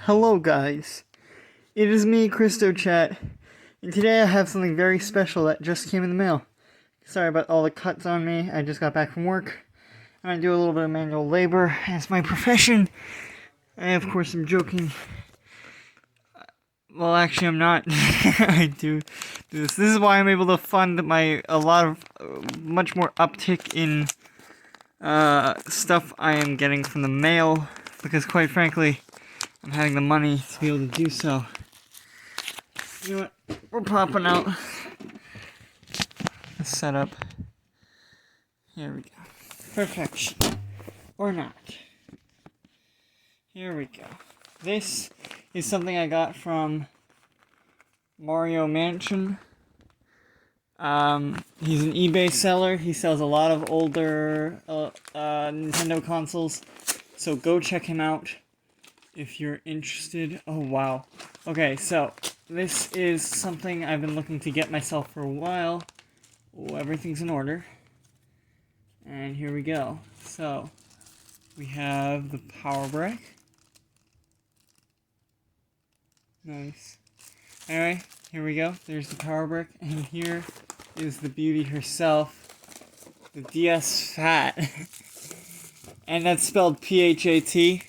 Hello guys, it is me, Christo Chat, and today I have something very special that just came in the mail. Sorry about all the cuts on me, I just got back from work, and I do a little bit of manual labor as my profession. I of course am joking. Well, actually I'm not. I do this. This is why I'm able to fund a lot of, much more uptick in stuff I am getting from the mail, because quite frankly, I'm having the money to be able to do so. You know what? We're popping out the setup. Here we go. Perfection. Or not. Here we go. This is something I got from Mario Mansion. He's an eBay seller. He sells a lot of older Nintendo consoles. So go check him out if you're interested. Oh, wow. Okay, so this is something I've been looking to get myself for a while. Oh, everything's in order. And here we go. So, we have the power brick. Nice. Anyway, here we go. There's the power brick. And here is the beauty herself. The DS phat. And that's spelled P-H-A-T.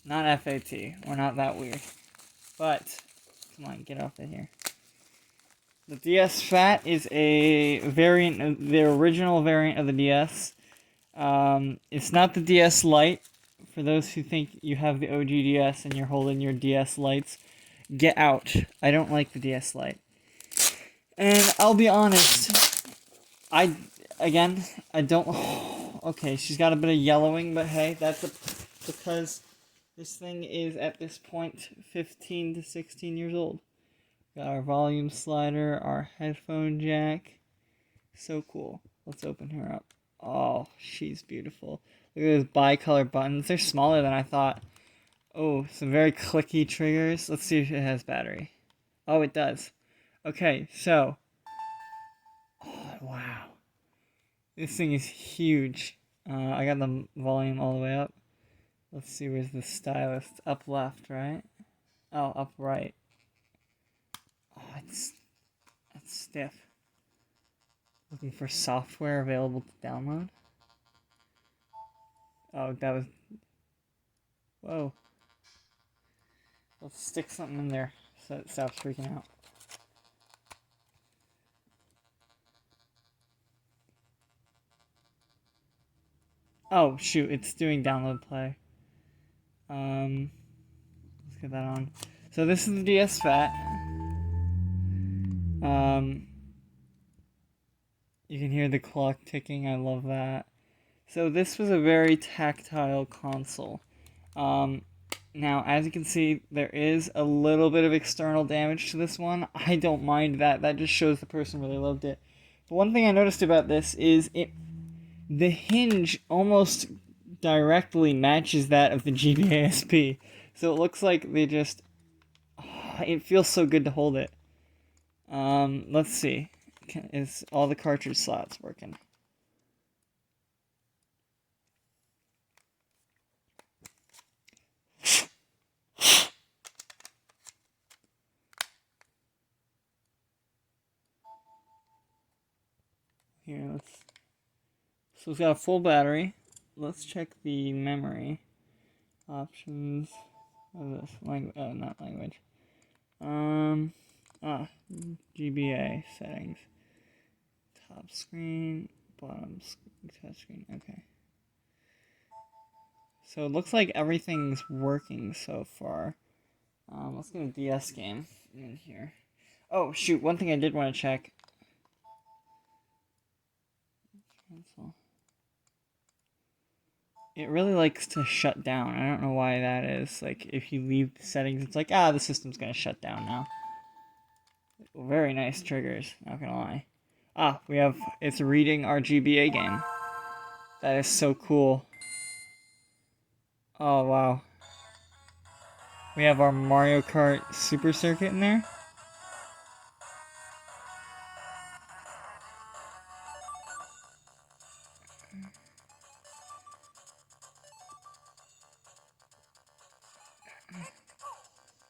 Not F-A-T. We're not that weird. But, come on, get off of here. The DS phat is a variant, the original variant of the DS. It's not the DS Lite. For those who think you have the OG DS and you're holding your DS Lites, get out. I don't like the DS Lite. And I'll be honest, I don't... Okay, she's got a bit of yellowing, but hey, because this thing is, at this point, 15 to 16 years old. Got our volume slider, our headphone jack. So cool. Let's open her up. Oh, she's beautiful. Look at those bicolor buttons. They're smaller than I thought. Oh, some very clicky triggers. Let's see if it has battery. Oh, it does. Okay, so. Oh, wow. This thing is huge. I got the volume all the way up. Let's see, where's the stylus? Up left, right? Oh, up right. Oh, that's stiff. Looking for software available to download. Oh, that was... Whoa. Let's stick something in there so it stops freaking out. Oh, shoot, it's doing download play. Let's get that on. So this is the DS phat. You can hear the clock ticking, I love that. So this was a very tactile console. Now, as you can see, there is a little bit of external damage to this one. I don't mind that. That just shows the person really loved it. But one thing I noticed about this is the hinge almost directly matches that of the GBASP. So it looks like they just... it feels so good to hold it. Let's see. Is all the cartridge slots working? Here, so it's got a full battery. Let's check the memory options of this not language. GBA settings. Top screen, bottom touch screen. Okay. So it looks like everything's working so far. Let's get a DS game in here. Oh shoot! One thing I did want to check. Cancel. It really likes to shut down. I don't know why that is. Like, if you leave the settings, it's like, the system's gonna shut down now. Very nice triggers, not gonna lie. It's reading our GBA game. That is so cool. Oh, wow. We have our Mario Kart Super Circuit in there.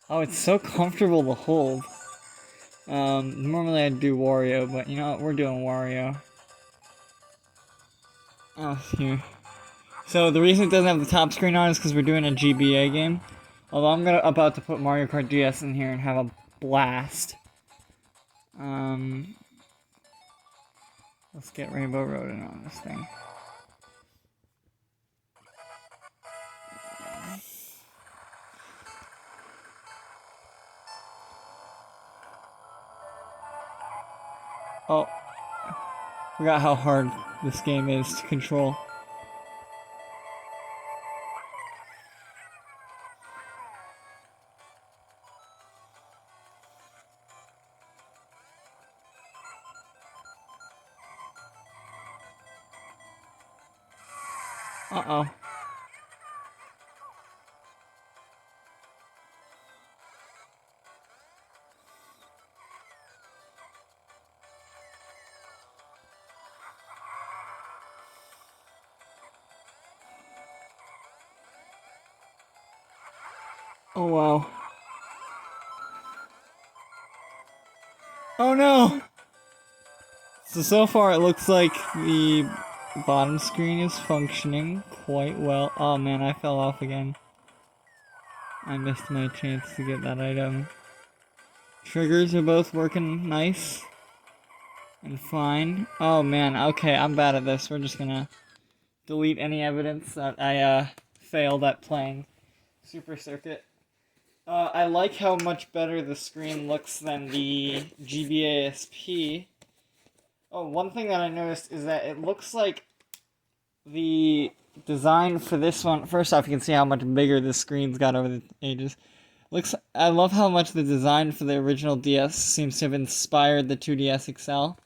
Oh, it's so comfortable to hold. Normally I'd do Wario, but you know what? We're doing Wario. Oh, here. So the reason it doesn't have the top screen on is because we're doing a GBA game. Although I'm about to put Mario Kart DS in here and have a blast. Let's get Rainbow Road in on this thing. Oh, forgot how hard this game is to control. Uh-oh. Oh, wow. Oh, no! So far it looks like the bottom screen is functioning quite well. Oh, man, I fell off again. I missed my chance to get that item. Triggers are both working nice and fine. Oh, man, okay, I'm bad at this. We're just gonna delete any evidence that I, failed at playing Super Circuit. I like how much better the screen looks than the GBASP. Oh, one thing that I noticed is that it looks like the design for this one. First off, you can see how much bigger the screen's got over the ages. I love how much the design for the original DS seems to have inspired the 2DS XL.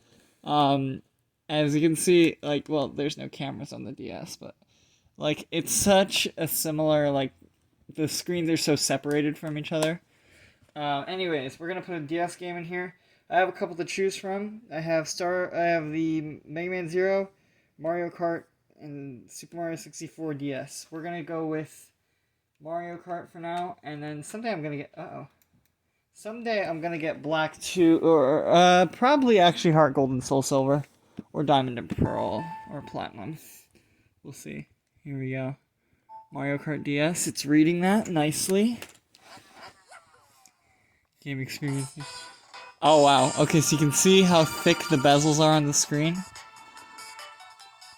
As you can see, like, well, there's no cameras on the DS, but like, it's such a similar, like, the screens are so separated from each other. Anyways, we're gonna put a DS game in here. I have a couple to choose from. I have the Mega Man Zero, Mario Kart, and Super Mario 64 DS. We're gonna go with Mario Kart for now, and then someday I'm gonna get someday I'm gonna get Black 2, or probably actually Heart Gold and Soul Silver, or Diamond and Pearl, or Platinum. We'll see. Here we go. Mario Kart DS. It's reading that nicely. Game experience. Oh wow. Okay, so you can see how thick the bezels are on the screen.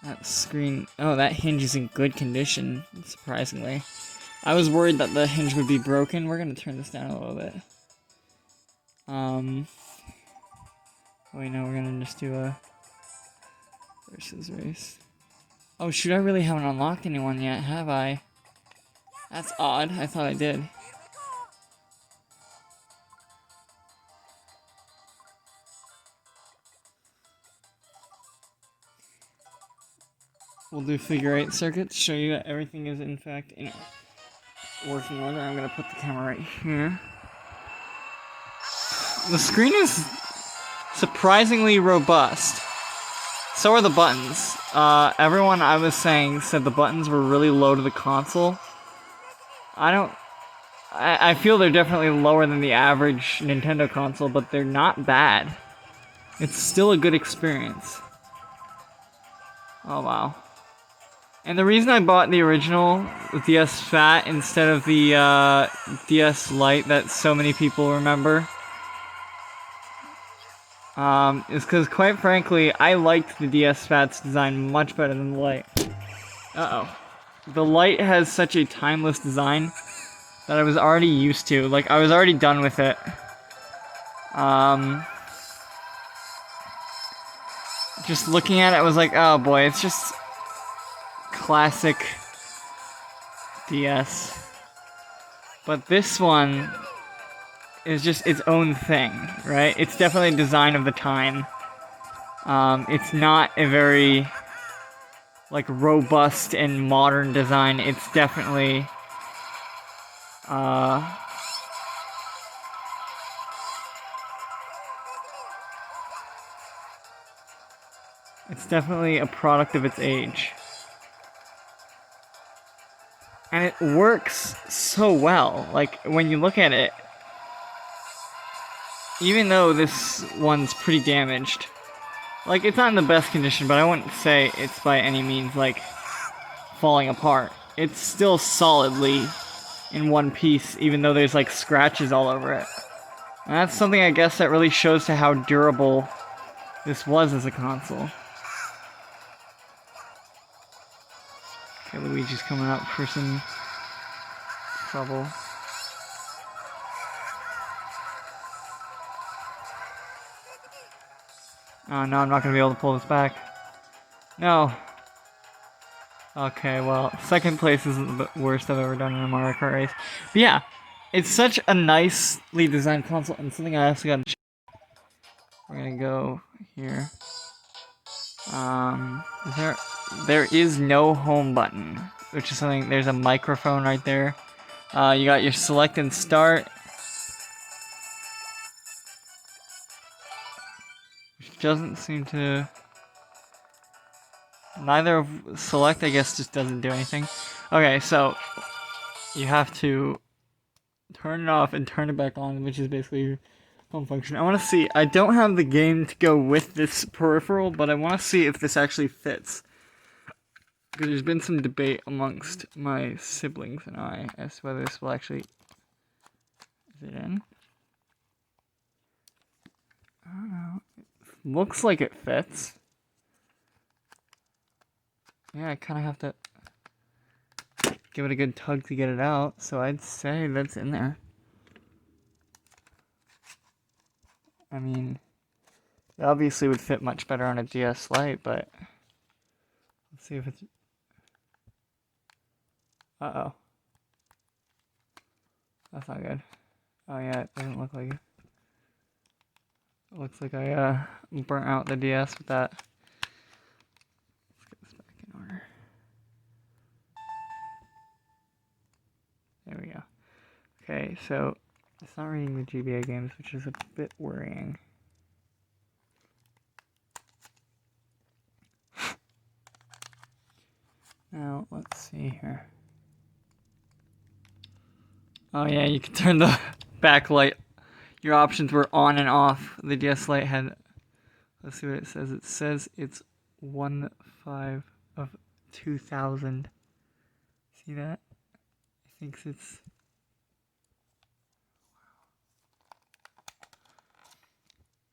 That screen. Oh, that hinge is in good condition, surprisingly. I was worried that the hinge would be broken. We're gonna turn this down a little bit. Wait, no, we're gonna just do a versus race. Oh shoot, I really haven't unlocked anyone yet, have I? That's odd. I thought I did. We'll do figure 8 circuits, show you that everything is in fact in working order. I'm gonna put the camera right here. The screen is surprisingly robust. So are the buttons. Everyone I was saying said the buttons were really low to the console. I feel they're definitely lower than the average Nintendo console, but they're not bad. It's still a good experience. Oh wow. And the reason I bought the original DS Phat instead of the DS Lite that so many people remember is because, quite frankly, I liked the DS Phat's design much better than the Lite. Uh-oh. The Lite has such a timeless design that I was already used to. Like, I was already done with it. Just looking at it, I was like, oh boy, it's just classic DS. But this one is just its own thing, right? It's definitely a design of the time. It's not a very, like, robust and modern design. It's definitely, it's definitely a product of its age. And And it works so well. Like, when you look at it, even though this one's pretty damaged, like, it's not in the best condition, but I wouldn't say it's by any means, like, falling apart. It's still solidly in one piece, even though there's, like, scratches all over it. And that's something, I guess, that really shows to how durable this was as a console. Okay, Luigi's coming up for some trouble. Oh no, I'm not gonna be able to pull this back. No. Okay, well, second place isn't the worst I've ever done in a Mario Kart race. But yeah, it's such a nicely designed console, and something I also gotta check. We're gonna go here. There is no home button, which is something, there's a microphone right there. You got your select and start, which doesn't seem to... Neither of select, I guess, just doesn't do anything. Okay, so you have to turn it off and turn it back on, which is basically your home function. I want to see, I don't have the game to go with this peripheral, but I want to see if this actually fits. Because there's been some debate amongst my siblings and I as to whether this will actually... Is it in? I don't know. It looks like it fits. Yeah, I kind of have to give it a good tug to get it out, so I'd say that's in there. I mean, it obviously would fit much better on a DS Lite, but let's see if it's... Uh-oh. That's not good. Oh yeah, it doesn't look like it. It looks like I burnt out the DS with that. Let's get this back in order. There we go. Okay, so it's not reading the GBA games, which is a bit worrying. Now, let's see here. Oh yeah, you can turn the backlight. Your options were on and off. The DS Lite had... Let's see what it says. It says it's 1/5 of 2000. See that? It thinks it's...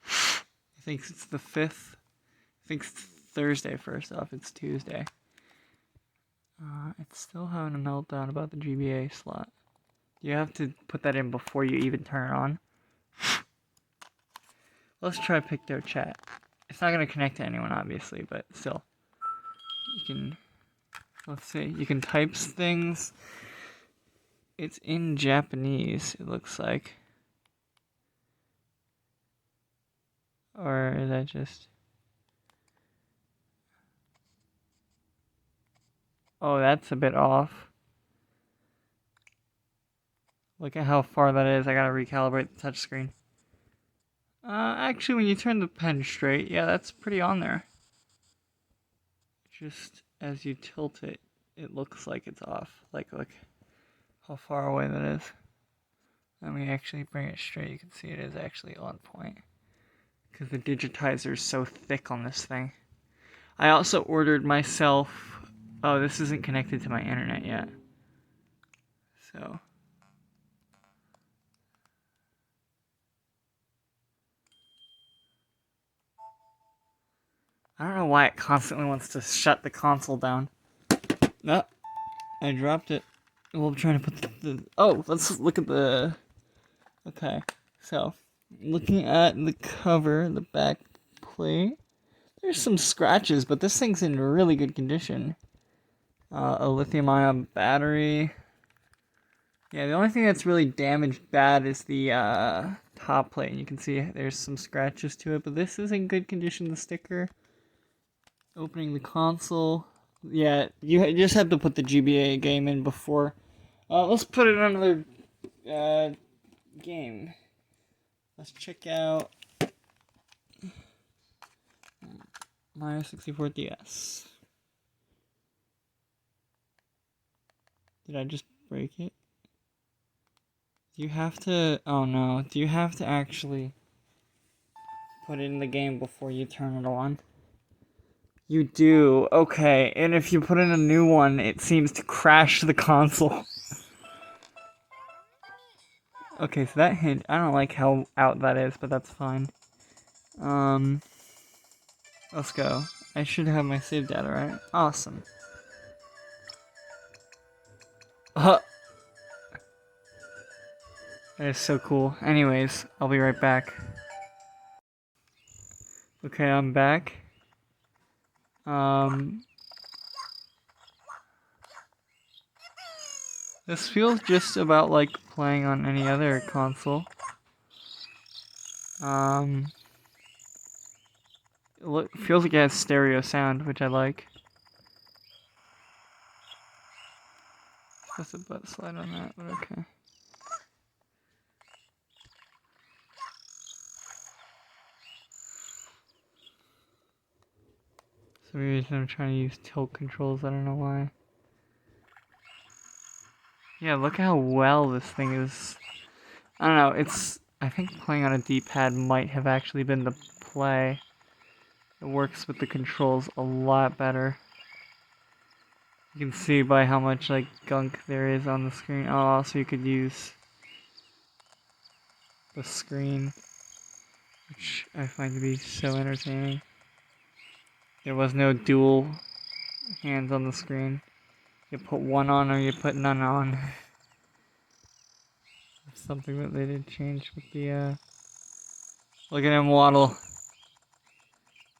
It thinks it's the 5th. It thinks it's Thursday first off. It's Tuesday. It's still having a meltdown about the GBA slot. You have to put that in before you even turn it on. Let's try Picto Chat. It's not going to connect to anyone, obviously, but still. You can... Let's see. You can type things. It's in Japanese, it looks like. Or is that just... Oh, that's a bit off. Look at how far that is. I gotta recalibrate the touchscreen. Actually, when you turn the pen straight, yeah, that's pretty on there. Just as you tilt it, it looks like it's off. Like, look how far away that is. Let me actually bring it straight. You can see it is actually on point. Because the digitizer is so thick on this thing. I also ordered myself... Oh, this isn't connected to my internet yet. So... I don't know why it constantly wants to shut the console down. No, I dropped it. Well, I'm trying to put the... Oh, let's look at the... Okay, so, looking at the cover, the back plate, there's some scratches, but this thing's in really good condition. A lithium-ion battery. Yeah, the only thing that's really damaged bad is the top plate. And you can see there's some scratches to it, but this is in good condition, the sticker. Opening the console. Yeah, you just have to put the GBA game in before. Let's put it on another game. Let's check out Mario 64 DS. Did I just break it? Do you have to... Oh no. Do you have to actually put it in the game before you turn it on? You do. Okay. And if you put in a new one, it seems to crash the console. Okay, so that hint... I don't like how out that is, but that's fine. Let's go. I should have my save data, right? Awesome. That is so cool. Anyways, I'll be right back. Okay, I'm back. This feels just about like playing on any other console. It feels like it has stereo sound, which I like. Press a butt slide on that, but okay. For some reason I'm trying to use tilt controls, I don't know why. Yeah, look how well this thing is. I don't know, I think playing on a D-pad might have actually been the play. It works with the controls a lot better. You can see by how much like gunk there is on the screen. Oh, also you could use the screen, which I find to be so entertaining. There was no dual hands on the screen. You put one on or you put none on. That's something that they did change with the, Look at him waddle.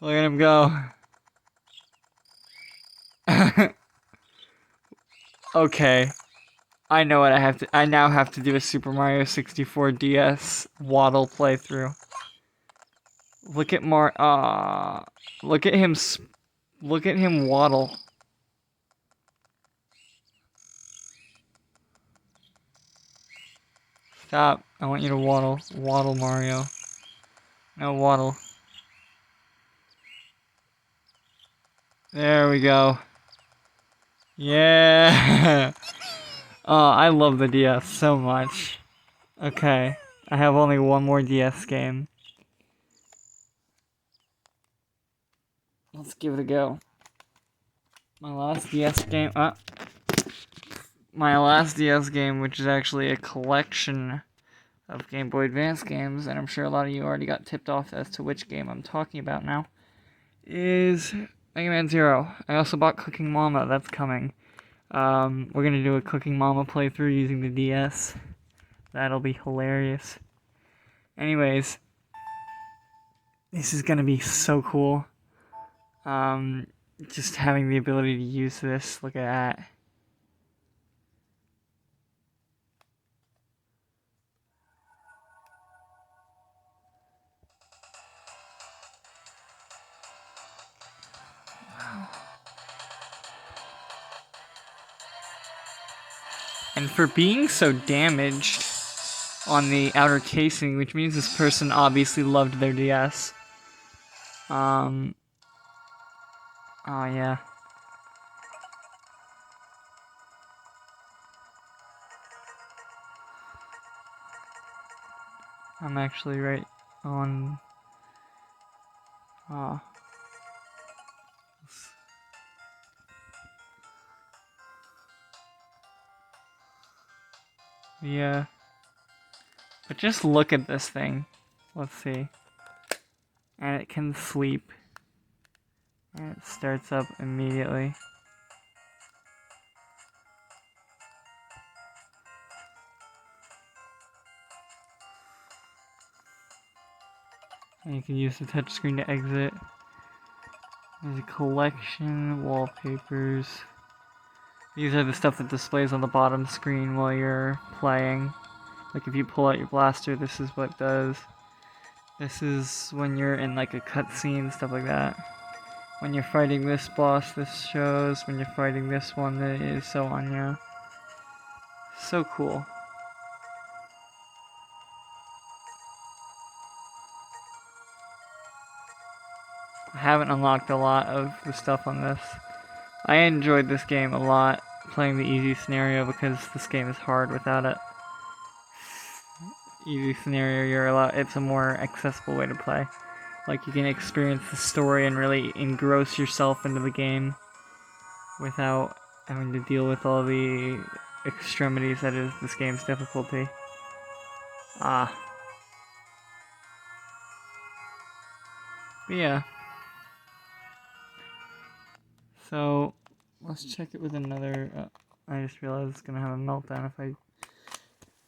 Look at him go. Okay. I know what I now have to do a Super Mario 64 DS waddle playthrough. Look at look at him waddle. Stop. I want you to waddle. Waddle, Mario. No, waddle. There we go. Yeah! Oh, I love the DS so much. Okay. I have only one more DS game. Let's give it a go. My last DS game... my last DS game, which is actually a collection of Game Boy Advance games, and I'm sure a lot of you already got tipped off as to which game I'm talking about now, is Mega Man Zero. I also bought Cooking Mama, that's coming. We're gonna do a Cooking Mama playthrough using the DS. That'll be hilarious. Anyways, this is gonna be so cool. Just having the ability to use this, look at that. And for being so damaged on the outer casing, which means this person obviously loved their DS. Oh yeah. I'm actually right on... Yeah. But just look at this thing. Let's see. And it can sleep. And it starts up immediately. And you can use the touchscreen to exit. There's a collection, wallpapers. These are the stuff that displays on the bottom screen while you're playing. Like if you pull out your blaster, this is what it does. This is when you're in like a cutscene, stuff like that. When you're fighting this boss, this shows. When you're fighting this one, it is so on, yeah. So cool. I haven't unlocked a lot of the stuff on this. I enjoyed this game a lot playing the easy scenario because this game is hard without it. Easy scenario, it's a more accessible way to play. Like, you can experience the story and really engross yourself into the game without having to deal with all the extremities that is this game's difficulty. But yeah. So, let's check it with another... I just realized it's gonna have a meltdown if I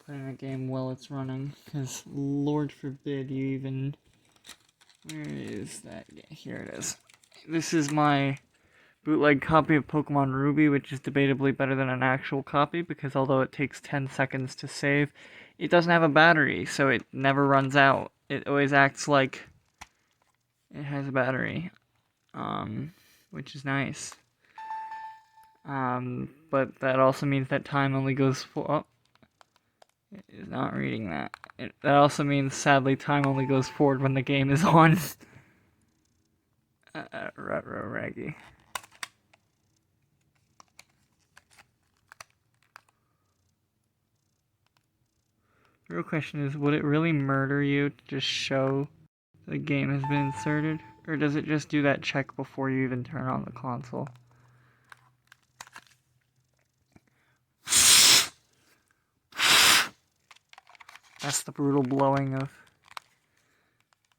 put in a game while it's running. Because, Lord forbid you even... Where is that? Yeah, here it is. This is my bootleg copy of Pokemon Ruby, which is debatably better than an actual copy, because although it takes 10 seconds to save, it doesn't have a battery, so it never runs out. It always acts like it has a battery, which is nice. But that also means that time only goes for... Oh, it is not reading that. That also means, sadly, time only goes forward when the game is on. Raggy. The real question is, would it really murder you to just show the game has been inserted? Or does it just do that check before you even turn on the console? That's the brutal blowing of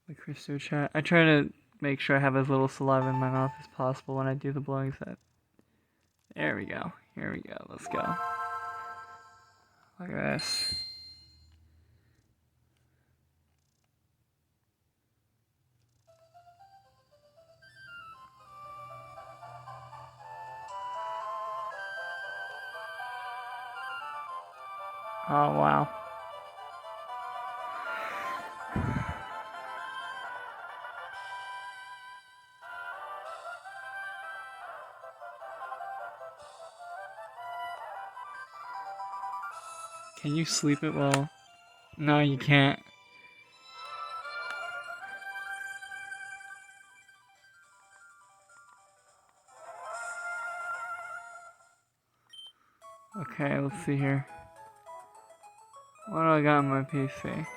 the Christo chat. I try to make sure I have as little saliva in my mouth as possible when I do the blowing set. There we go. Here we go. Let's go. Look at this. Oh, wow. Can you sleep it well? No, you can't. Okay, let's see here. What do I got on my PC?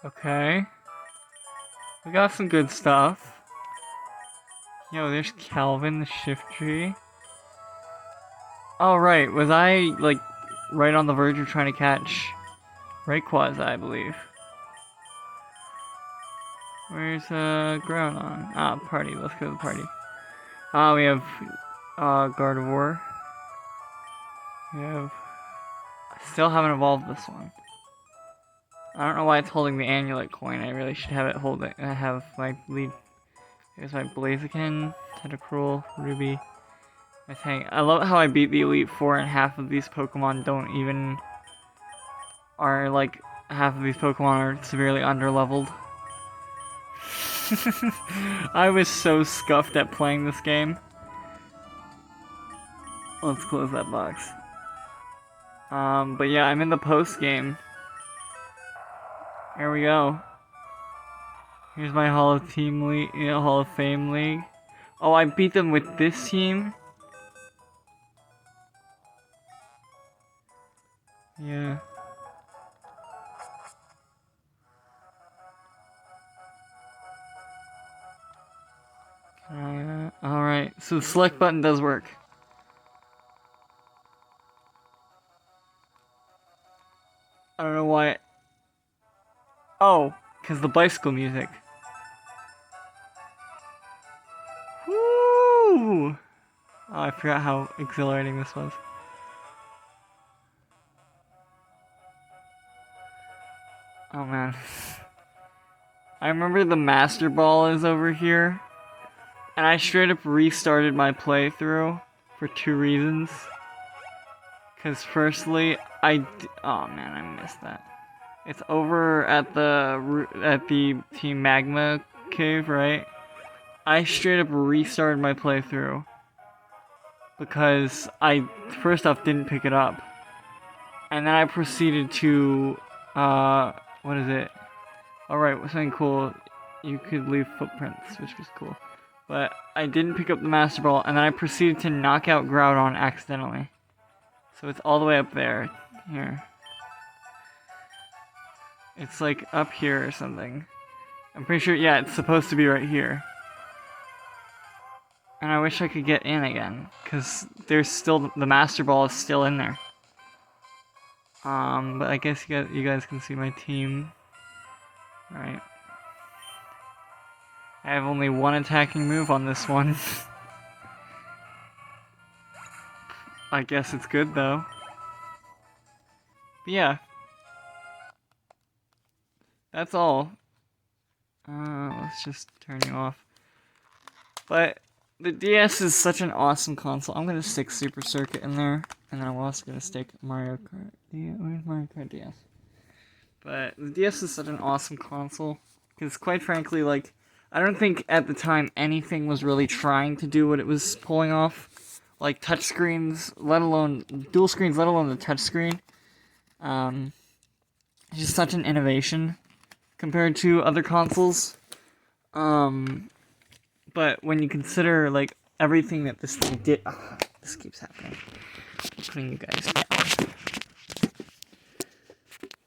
Okay. We got some good stuff. Yo, there's Calvin, the Shiftry. Oh, right. Was I, like, right on the verge of trying to catch Rayquaza, I believe. Where's, Groudon? Party. Let's go to the party. We have, Gardevoir. We have... I still haven't evolved this one. I don't know why it's holding the Amulet coin. I really should have it hold it. I have my lead... Here's my Blaziken, Tentacruel, Ruby... I love how I beat the Elite Four and half of these Pokemon don't even... half of these Pokemon are severely underleveled. I was so scuffed at playing this game. Let's close that box. But yeah, I'm in the post game. Here we go. Here's my Hall of Fame league. Oh, I beat them with this team. Yeah. Alright, so the select button does work. I don't know why. Oh, because the bicycle music. Woo! Oh, I forgot how exhilarating this was. Oh man. I remember the Master Ball is over here. And I straight up restarted my playthrough for two reasons. Because firstly, oh man, I missed that. It's over at the Team Magma cave, right? I straight up restarted my playthrough because I first off didn't pick it up, and then I proceeded to what is it? All right, something cool. you could leave footprints, which was cool. But I didn't pick up the Master Ball, and then I proceeded to knock out Groudon accidentally. So it's all the way up there. Here. It's like up here or something. I'm pretty sure, yeah, it's supposed to be right here. And I wish I could get in again, because there's still, the Master Ball is still in there. But I guess you guys can see my team. Right. I have only one attacking move on this one. I guess it's good though. But yeah. That's all. Let's just turn you off. But the DS is such an awesome console. I'm gonna stick Super Circuit in there, and then I'm also gonna stick Mario Kart. Where's Mario Kart DS? But the DS is such an awesome console, because quite frankly, like, I don't think at the time anything was really trying to do what it was pulling off. Like touchscreens, let alone dual screens, let alone the touchscreen. It's just such an innovation compared to other consoles. But when you consider like everything that this thing did, this keeps happening. I'm putting you guys down.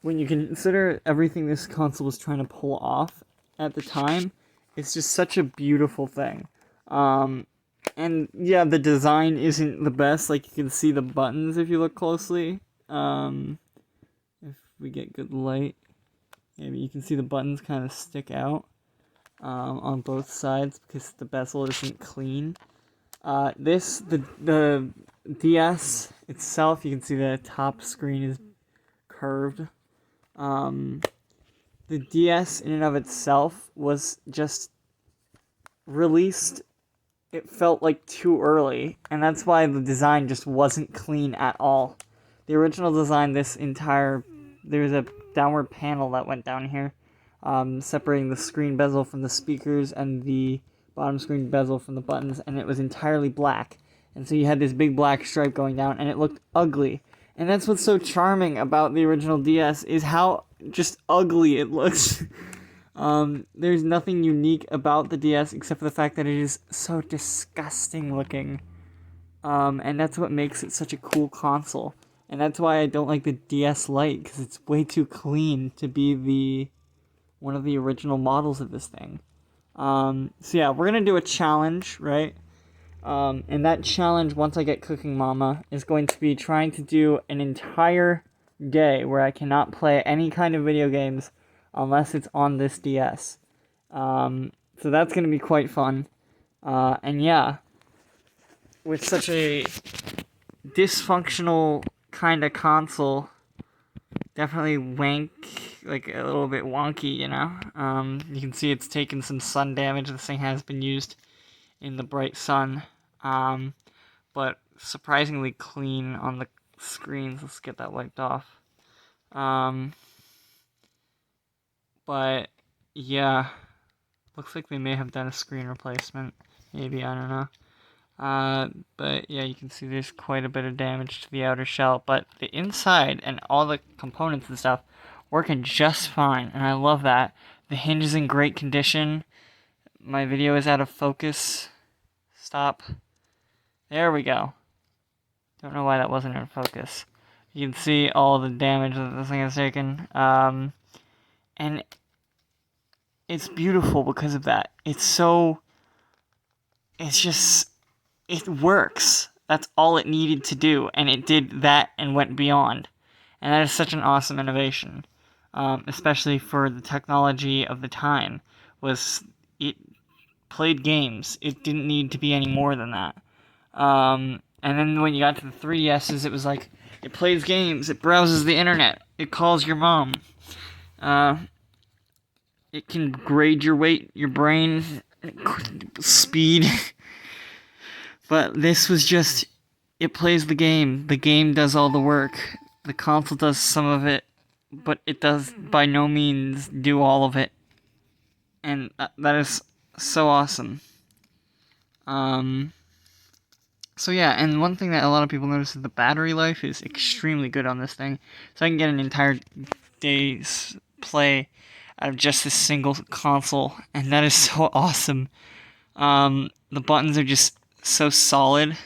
When you consider everything this console was trying to pull off at the time, it's just such a beautiful thing. And yeah, the design isn't the best. Like, you can see the buttons if you look closely. If we get good light, maybe you can see the buttons kind of stick out on both sides because the bezel isn't clean. The DS itself, you can see the top screen is curved. The DS in and of itself was just released, it felt like too early, and that's why the design just wasn't clean at all. The original design, there's a downward panel that went down here, separating the screen bezel from the speakers and the bottom screen bezel from the buttons, and it was entirely black. And so you had this big black stripe going down, and it looked ugly. And that's what's so charming about the original DS, is how just ugly it looks. There's nothing unique about the DS except for the fact that it is so disgusting looking. And that's what makes it such a cool console. And that's why I don't like the DS Lite, because it's way too clean to be one of the original models of this thing. So yeah, we're gonna do a challenge, right? And that challenge, once I get Cooking Mama, is going to be trying to do an entire day where I cannot play any kind of video games unless it's on this DS. So that's going to be quite fun. And yeah, with such a dysfunctional kind of console, definitely like a little bit wonky, you know? You can see it's taken some sun damage. This thing has been used in the bright sun, but surprisingly clean on the screens. Let's get that wiped off. But yeah, looks like they may have done a screen replacement, maybe, I don't know. But yeah, you can see there's quite a bit of damage to the outer shell, but the inside and all the components and stuff working just fine, and I love that. The hinge is in great condition. My video is out of focus. Stop. There we go. Don't know why that wasn't in focus. You can see all the damage that this thing has taken. And it's beautiful because of that. It works. That's all it needed to do, and it did that and went beyond. And that is such an awesome innovation, especially for the technology of the time. It played games. It didn't need to be any more than that. And then when you got to the 3DSs, it was like, it plays games, it browses the internet, it calls your mom. It can grade your weight, your brain, speed. But this was just, it plays the game does all the work. The console does some of it, but it does by no means do all of it. And that is so awesome. So yeah, and one thing that a lot of people notice is the battery life is extremely good on this thing. So I can get an entire day's play out of just this single console, and that is so awesome. The buttons are just so solid.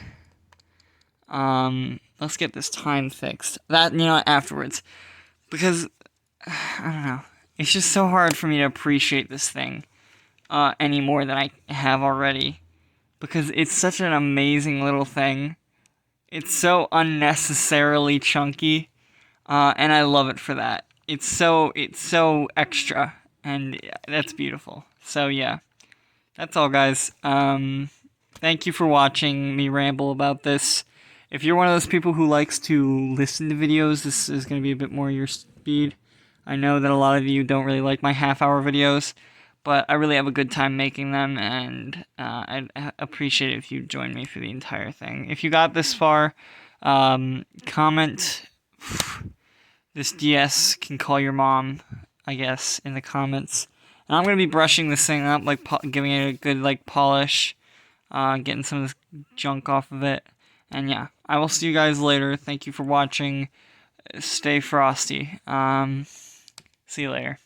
Let's get this time fixed. That, afterwards. Because, I don't know. It's just so hard for me to appreciate this thing any more than I have already. Because it's such an amazing little thing. It's so unnecessarily chunky. And I love it for that. It's so extra. And that's beautiful. So, yeah. That's all, guys. Thank you for watching me ramble about this. If you're one of those people who likes to listen to videos, this is going to be a bit more your speed. I know that a lot of you don't really like my half-hour videos, but I really have a good time making them, and I'd appreciate it if you join me for the entire thing. If you got this far, comment, this DS can call your mom, I guess, in the comments. And I'm going to be brushing this thing up, like giving it a good polish, getting some of this junk off of it. And yeah, I will see you guys later. Thank you for watching. Stay frosty. See you later.